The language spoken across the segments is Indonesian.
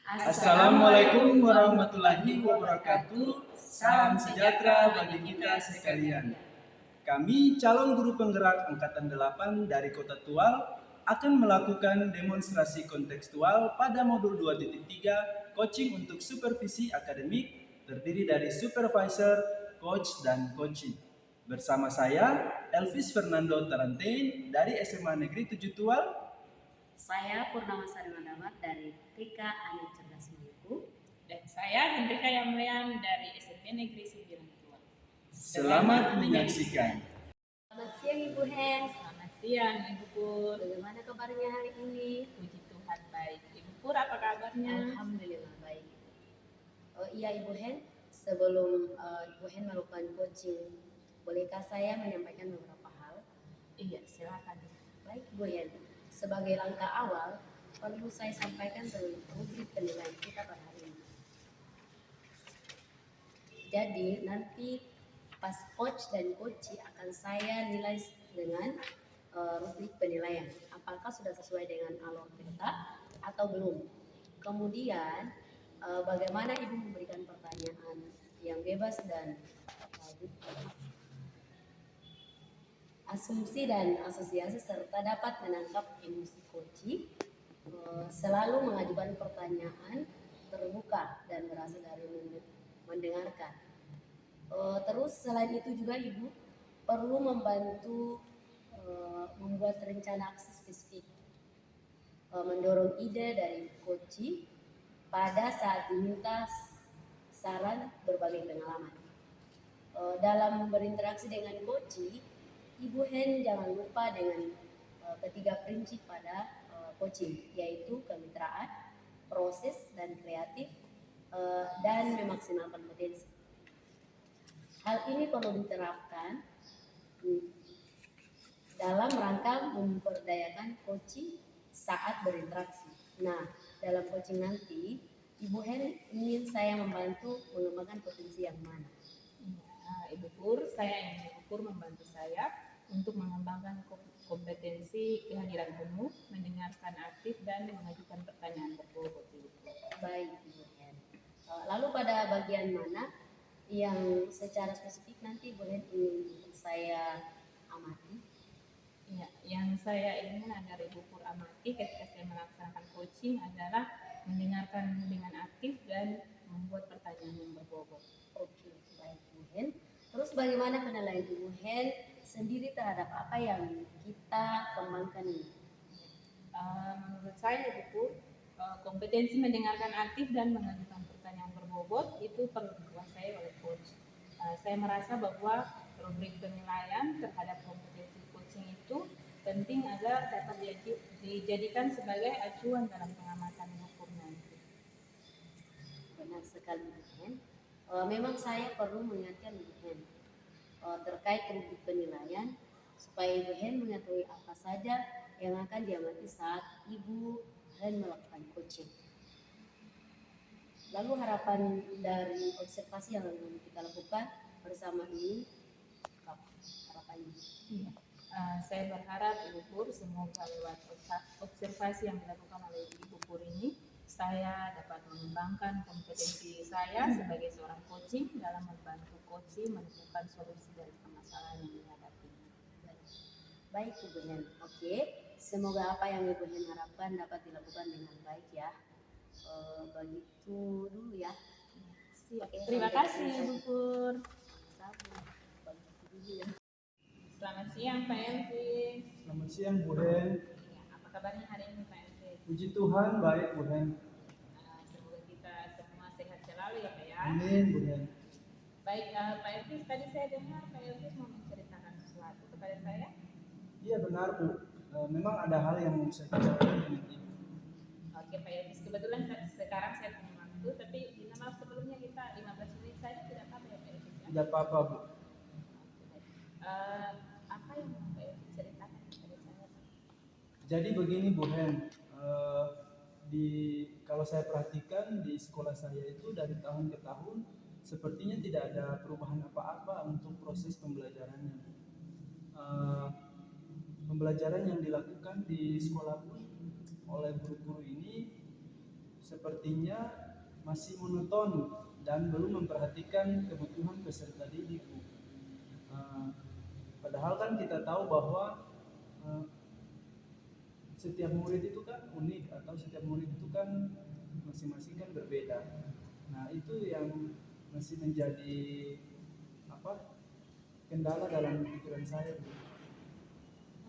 Assalamualaikum warahmatullahi wabarakatuh. Salam sejahtera bagi kita sekalian. Kami calon guru penggerak Angkatan 8 dari Kota Tual akan melakukan demonstrasi kontekstual pada modul 2.3 coaching untuk supervisi akademik terdiri dari supervisor, coach, dan coaching. Bersama saya, Elvis Fernando Tarantain dari SMA Negeri 7 Tual. Saya Purnama Sari Mandamat dari TK Anak Cerdas Maluku. Dan saya Hendrika Yamlian dari SMP Negeri 9 Tual. Selamat menyaksikan. Selamat siang Ibu Hen. Selamat siang Ibu Pur. Bagaimana kabarnya hari ini? Puji Tuhan baik. Ibu Pur apa kabarnya? Alhamdulillah baik. Oh iya Ibu Hen, sebelum Ibu Hen melakukan coaching, bolehkah saya menyampaikan beberapa hal? Iya, silakan. Baik Ibu Hen, sebagai langkah awal perlu saya sampaikan tentang rubrik penilaian kita pada hari ini. Jadi nanti pas coach dan coachee akan saya nilai dengan rubrik penilaian. Apakah sudah sesuai dengan alur kita atau belum? Kemudian bagaimana Ibu memberikan pertanyaan yang bebas dan asumsi dan asosiasi serta dapat menangkap emosi coachee, selalu mengajukan pertanyaan terbuka dan berasal dari mendengarkan. Terus selain itu juga Ibu perlu membantu membuat rencana aksi spesifik, mendorong ide dari coachee pada saat diminta saran berbagai pengalaman. Dalam berinteraksi dengan coachee, Ibu Hen jangan lupa dengan ketiga prinsip pada coaching, yaitu kemitraan, proses dan kreatif, dan memaksimalkan potensi. Hal ini perlu diterapkan dalam rangka memperdayakan coaching saat berinteraksi. Nah, dalam coaching nanti, Ibu Hen ingin saya membantu mengembangkan potensi yang mana? Ibu Pur, saya ingin Ibu Pur membantu saya untuk mengembangkan kompetensi kehadiran penuh, mendengarkan aktif, dan mengajukan pertanyaan berbobot. Baik, Ibu Hen. Lalu pada bagian mana yang secara spesifik nanti Ibu Hen ingin saya amati? Ya, yang saya ingin agar Ibu Pur amati ketika saya melaksanakan coaching adalah mendengarkan dengan aktif dan membuat pertanyaan yang berbobot. Oke, baik Ibu Hen. Terus bagaimana penilaian Ibu Hen sendiri terhadap apa yang kita kembangkan ini? Menurut saya Ibu Pur, kompetensi mendengarkan aktif dan mengajukan pertanyaan berbobot itu perlu dikuasai oleh coach. Saya merasa bahwa rubrik penilaian terhadap kompetensi coaching itu penting agar dapat dijadikan sebagai acuan dalam pengamatan hukum nanti. Benar sekali Ibu Hen. Memang saya perlu mengingatkan Ibu Hen terkait rubrik penilaian supaya Ibu Hen mengetahui apa saja yang akan diamati saat Ibu Hen melakukan coaching. Lalu harapan dari observasi yang kita lakukan bersama ini, harapannya? Iya. Saya berharap Ibu Pur semoga lewat observasi yang dilakukan oleh Ibu Pur ini saya dapat mengembangkan kompetensi saya sebagai seorang coaching dalam membantu coaching menemukan solusi dari permasalahan yang dihadapi. Baik Ibu Hen, oke. Semoga apa yang Ibu Hen harapkan dapat dilakukan dengan baik ya. Begitu dulu ya. Oke, terima kasih Ibu Pur. Selamat siang Pak Elvis. Selamat siang Bu Hen. Ya, apa kabarnya hari ini Pak Elvis? Puji Tuhan baik Bu Hen. Semoga kita semua sehat selalu ya Pak ya. Amin Bu Hen. Baik Pak Elvis, tadi saya dengar Pak Elvis mau menceritakan sesuatu kepada saya. Iya benar Bu. Memang ada hal yang mau saya bicarakan dengan Ibu. Oke Pak Elvis, kebetulan sekarang saya punya waktu, tapi minta maaf sebelumnya kita 15 menit saja tidak apa-apa ya Pak Elvis ya? Tidak apa-apa Bu. Apa yang mau Pak Elvis ceritakan kepada saya? Jadi begini Bu Hen, kalau saya perhatikan di sekolah saya itu dari tahun ke tahun sepertinya tidak ada perubahan apa-apa untuk proses pembelajarannya. Pembelajaran yang dilakukan di sekolah pun oleh guru-guru ini sepertinya masih monoton dan belum memperhatikan kebutuhan peserta didik, Bu. Padahal kan kita tahu bahwa eh, setiap murid itu kan unik, atau setiap murid itu kan masing-masing kan berbeda. Nah, itu yang masih menjadi apa, kendala dalam pikiran saya, Bu.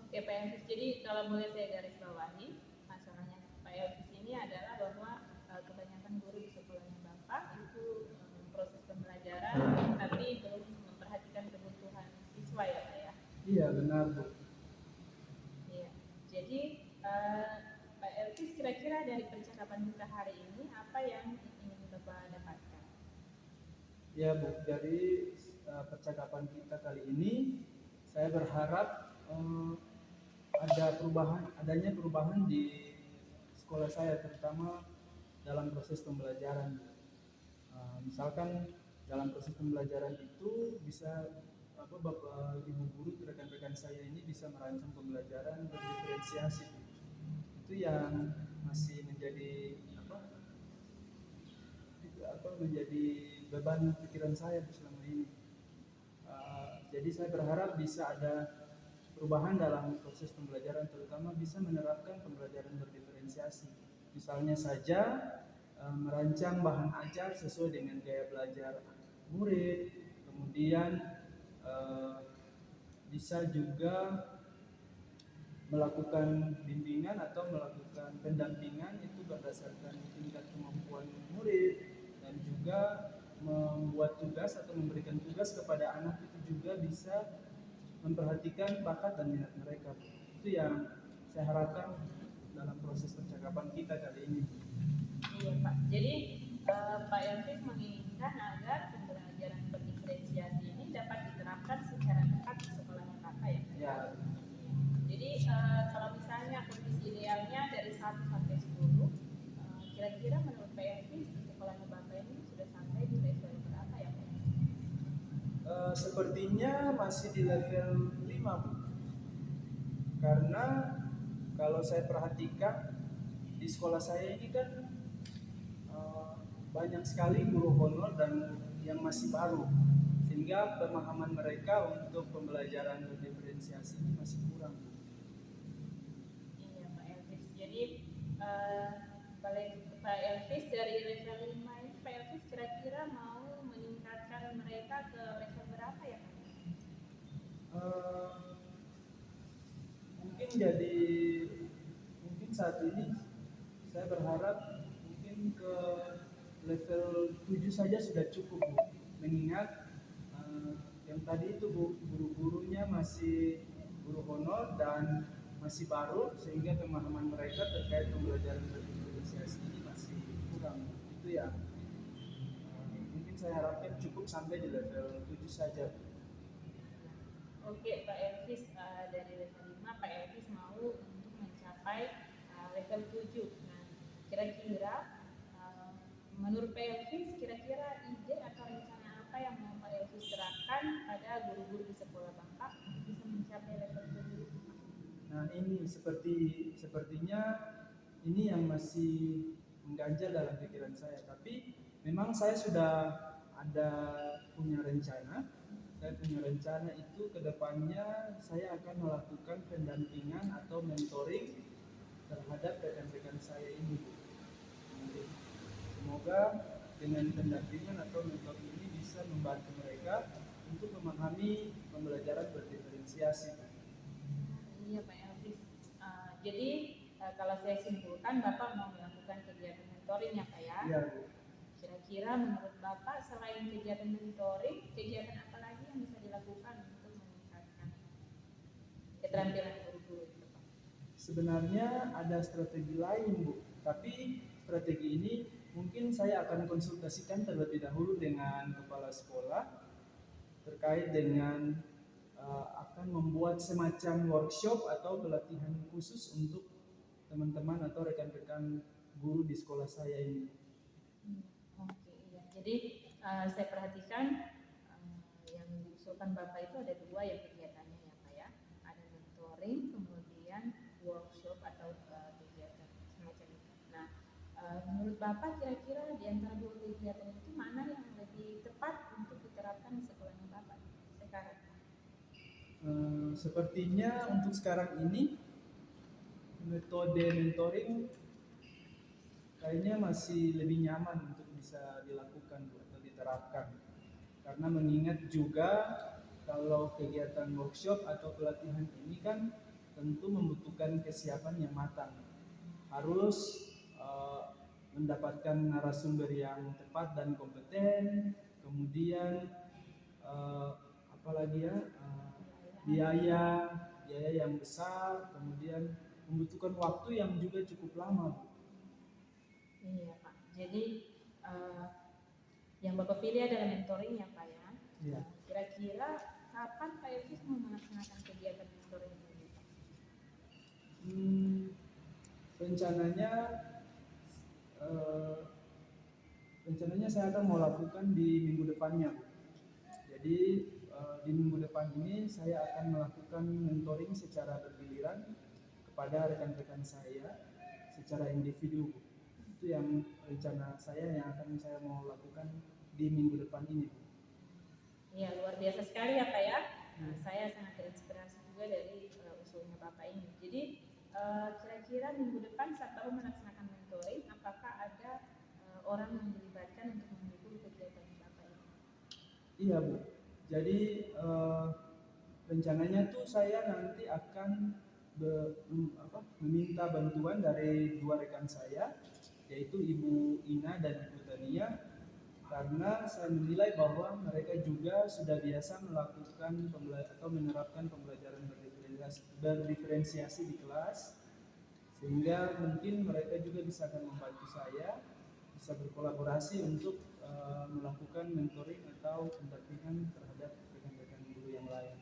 Oke Pak Elvis, jadi kalau boleh saya garis bawahi, masalahnya Pak Elvis ini adalah bahwa kebanyakan guru di sekolahnya Bapak itu proses pembelajaran tapi belum memperhatikan kebutuhan siswa ya Pak ya. Iya, benar, Bu. Iya. Jadi Pak Elvis, kira-kira dari percakapan kita hari ini apa yang ingin Bapak dapatkan? Ya, Bu, dari percakapan kita kali ini saya berharap adanya perubahan di sekolah saya, terutama dalam proses pembelajaran. Misalkan dalam proses pembelajaran itu bisa Bapak Ibu guru, rekan-rekan saya ini bisa merancang pembelajaran berdiferensiasi. Itu yang masih menjadi menjadi beban pikiran saya selama ini. Jadi saya berharap bisa ada perubahan dalam proses pembelajaran, terutama bisa menerapkan pembelajaran berdiferensiasi. Misalnya saja merancang bahan ajar sesuai dengan gaya belajar murid, kemudian bisa juga melakukan bimbingan atau melakukan pendampingan itu berdasarkan tingkat kemampuan murid, dan juga membuat tugas atau memberikan tugas kepada anak itu juga bisa memperhatikan bakat dan minat mereka. Itu yang saya harapkan dalam proses percakapan kita kali ini. Iya Pak. Jadi Pak Elvis menginginkan agar pembelajaran berdiferensiasi ini dapat diterapkan secara tepat di sekolahnya Bapak ya Pak. Ya, jadi kalau misalnya kondisi idealnya dari 1 sampai 10, kira-kira menurut Pak Elvis di sekolahnya Bapak ini sudah sampai di level berapa ya Pak? Sepertinya masih di level 5, Bu. Karena kalau saya perhatikan di sekolah saya ini kan banyak sekali guru honor dan yang masih baru, sehingga pemahaman mereka untuk pembelajaran diferensiasi ini masih kurang. Iya Pak Elvis. Jadi Pak Elvis dari level 5 ini Pak Elvis kira-kira mau meningkatkan mereka ke level berapa ya Pak? Mungkin saat ini saya berharap mungkin ke level 7 saja sudah cukup, Bu. Mengingat yang tadi itu, Bu, guru-gurunya masih guru honor dan masih baru, sehingga pemahaman mereka terkait pembelajaran berdiferensiasi ini masih kurang. Itu ya, mungkin saya harapkan cukup sampai di level 7 saja. Oke Pak Elvis, dari level 5 Pak Elvis mau untuk mencapai level 7. Nah, kira-kira menurut Pak Elvis kira-kira ide atau rencana apa yang mau Pak Elvis terapkan pada guru-guru di sekolah Bapak untuk bisa mencapai level 7? Nah, ini sepertinya ini yang masih mengganjal dalam pikiran saya. Tapi memang saya sudah ada punya rencana. Saya punya rencana itu ke depannya saya akan melakukan pendampingan atau mentoring terhadap rekan-rekan saya ini. Semoga dengan pendampingan atau mentoring ini bisa membantu mereka untuk memahami pembelajaran berdiferensiasi. Iya Pak Elvis. Jadi kalau saya simpulkan Bapak mau melakukan kegiatan mentoring ya Pak ya? Iya. Kira-kira menurut Bapak selain kegiatan mentoring, kegiatan apa lagi yang bisa dilakukan untuk meningkatkan keterampilan guru-guru itu Pak? Sebenarnya ada strategi lain, Bu. Tapi strategi ini mungkin saya akan konsultasikan terlebih dahulu dengan kepala sekolah terkait dengan akan membuat semacam workshop atau pelatihan khusus untuk teman-teman atau rekan-rekan guru di sekolah saya ini. Oke, iya. Jadi saya perhatikan yang diusulkan Bapak itu ada 2 ya kegiatannya ya Pak ya. Ada mentoring, kemudian workshop atau kegiatan semacam itu. Nah, Menurut Bapak kira-kira di antara dua kegiatan itu mana yang lebih tepat untuk diterapkan di sekolahnya Bapak sekarang? Sepertinya untuk sekarang ini metode mentoring kayaknya masih lebih nyaman untuk bisa dilakukan Bu, atau diterapkan. Karena mengingat juga kalau kegiatan workshop atau pelatihan ini kan tentu membutuhkan kesiapan yang matang. Harus mendapatkan narasumber yang tepat dan kompeten, kemudian eh, apalagi ya biaya biaya yang besar, kemudian membutuhkan waktu yang juga cukup lama Bu. Iya Pak. Jadi eh, yang Bapak pilih adalah mentoring ya Pak ya. Iya. Kira-kira kapan Pak Elvis mau melaksanakan kegiatan mentoring ini Pak? Hmm, rencananya eh, rencananya saya akan mau lakukan di minggu depannya. Jadi di minggu depan ini saya akan melakukan mentoring secara bergiliran kepada rekan-rekan saya secara individu. Itu yang rencana saya yang akan saya mau lakukan di minggu depan ini. Iya luar biasa sekali ya Pak ya. Saya sangat terinspirasi juga dari usulnya Bapak ini. Jadi kira-kira minggu depan saat Bapak melaksanakan mentoring, apakah ada orang yang dilibatkan untuk mendukung kegiatan Bapak ini? Iya Bu. Jadi rencananya tuh saya nanti akan meminta bantuan dari dua rekan saya, yaitu Ibu Ina dan Ibu Tania, karena saya menilai bahwa mereka juga sudah biasa melakukan atau menerapkan pembelajaran berdiferensiasi di kelas, sehingga mungkin mereka juga bisa akan membantu saya bisa berkolaborasi untuk melakukan mentoring atau pendampingan terhadap rekan-rekan guru yang lain.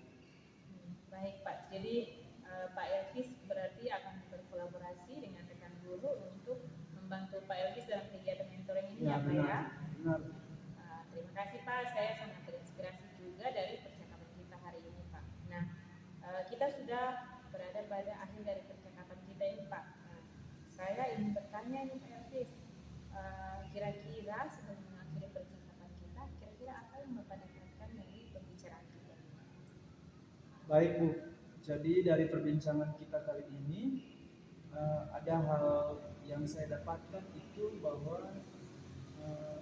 Baik Pak, jadi Pak Elvis berarti akan berkolaborasi dengan rekan guru untuk membantu Pak Elvis dalam kegiatan mentoring ini ya Pak ya. Benar. Terima kasih Pak, saya sangat terinspirasi juga dari percakapan kita hari ini Pak. Nah, kita sudah berada pada akhir dari percakapan kita ini Pak. Nah, saya ingin bertanya nih Pak Elvis, kira-kira sebelum mengakhiri percakapan kita, kira-kira apa yang Bapak dapatkan dari pembicaraan kita? Baik Bu, jadi dari perbincangan kita kali ini ada hal yang saya dapatkan itu bahwa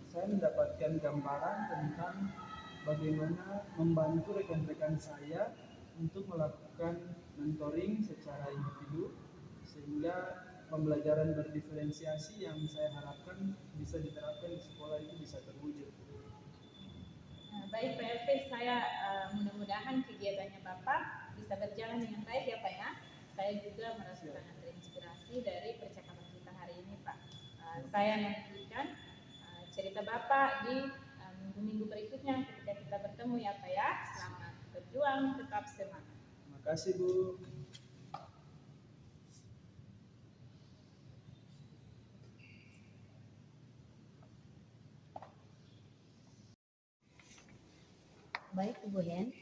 saya mendapatkan gambaran tentang bagaimana membantu rekan-rekan saya untuk melakukan mentoring secara individu sehingga pembelajaran berdiferensiasi yang saya harapkan bisa diterapkan di sekolah itu bisa terwujud. Baik Pak Elvis, saya mudah-mudahan kegiatannya Bapak bisa berjalan dengan baik ya Pak ya. Saya juga merasa sangat terinspirasi dari percakapan kita hari ini Pak. Saya nantikan cerita Bapak di minggu-minggu berikutnya ketika kita bertemu ya Pak ya. Selamat berjuang, tetap semangat. Terima kasih Bu. Baik Ibu Hen,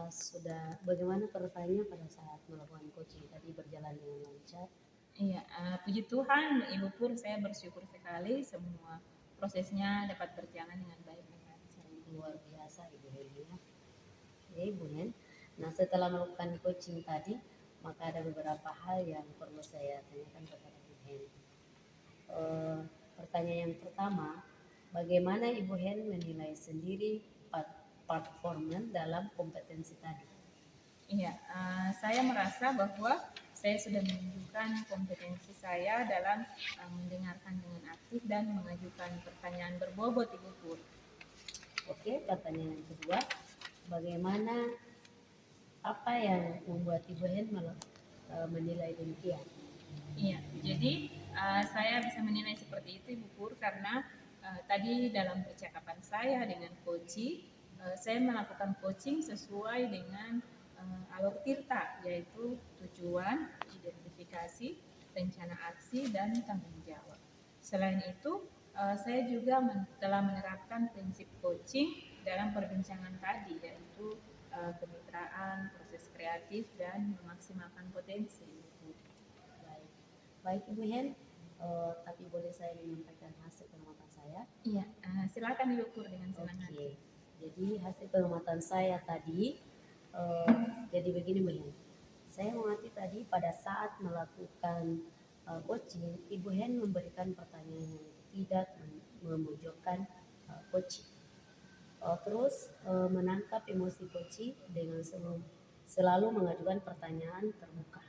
sudah bagaimana perasaannya pada saat melakukan coaching tadi berjalan dengan lancar? Iya, puji Tuhan Ibu Pur, saya bersyukur sekali semua prosesnya dapat berjalan dengan baik dan lancar. Luar biasa Ibu Hen ya. Ya Ibu Hen. Nah setelah melakukan coaching tadi, maka ada beberapa hal yang perlu saya tanyakan kepada Ibu Hen. Pertanyaan yang pertama, bagaimana Ibu Hen menilai sendiri performan dalam kompetensi tadi? Iya, saya merasa bahwa saya sudah menunjukkan kompetensi saya dalam mendengarkan dengan aktif dan mengajukan pertanyaan berbobot Ibu Pur. Oke, pertanyaan yang kedua, bagaimana apa yang membuat Ibu Hen menilai demikian? Iya, jadi saya bisa menilai seperti itu Ibu Pur karena tadi dalam percakapan saya dengan coach, saya melakukan coaching sesuai dengan alur tirta, yaitu tujuan, identifikasi, rencana aksi, dan tanggung jawab. Selain itu, saya juga telah menerapkan prinsip coaching dalam perbincangan tadi, yaitu kemitraan, proses kreatif, dan memaksimalkan potensi. Baik Ibu Hen, tapi boleh saya menyampaikan hasil pengamatan saya? Iya, silakan Ibu Pur dengan senang hati. Oke, jadi hasil pengamatan saya tadi, jadi begini Bu Hen. Saya mengerti tadi pada saat melakukan coaching, Ibu Hen memberikan pertanyaan yang tidak memojokkan coaching. Terus menangkap emosi coaching dengan selalu mengajukan pertanyaan terbuka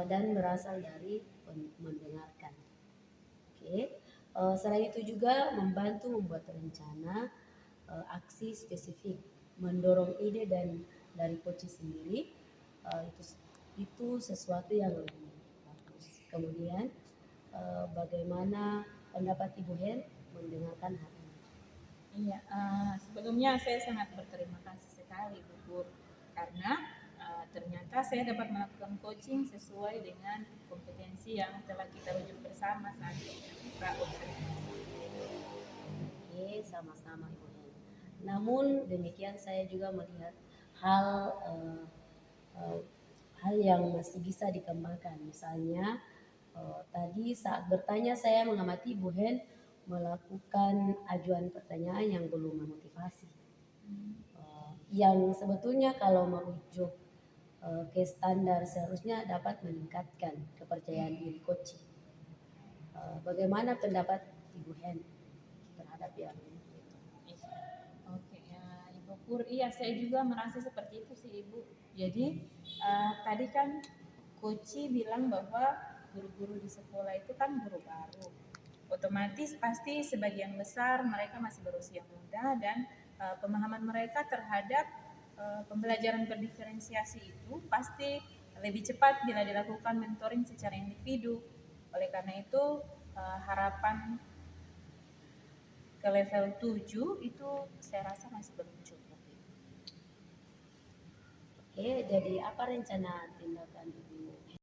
dan berasal dari mendengarkan. Oke. Selain itu juga membantu membuat rencana aksi spesifik, mendorong ide dan dari coach sendiri, itu sesuatu yang lebih bagus. Kemudian bagaimana pendapat Ibu Hen mendengarkan hal ini? Iya, sebelumnya saya sangat berterima kasih sekali Bu Pur karena ternyata saya dapat melakukan coaching sesuai dengan kompetensi yang telah kita rujuk bersama saat kita observasi. Oke, sama-sama Ibu Hen. Namun demikian saya juga melihat hal hal yang masih bisa dikembangkan. Misalnya tadi saat bertanya saya mengamati Ibu Hen melakukan ajuan pertanyaan yang belum memotivasi. Yang sebetulnya kalau merujuk ke standar seharusnya dapat meningkatkan kepercayaan diri coaching. Bagaimana pendapat Ibu Hen terhadap yang itu? Oke, ya, Ibu Pur, iya saya juga merasa seperti itu sih Ibu. Jadi tadi kan Koci bilang bahwa guru-guru di sekolah itu kan guru baru. Otomatis pasti sebagian besar mereka masih berusia muda dan pemahaman mereka terhadap pembelajaran berdiferensiasi itu pasti lebih cepat bila dilakukan mentoring secara individu. Oleh karena itu harapan ke level 7 itu saya rasa masih belum cukup. Oke, jadi apa rencana tindakan Ibu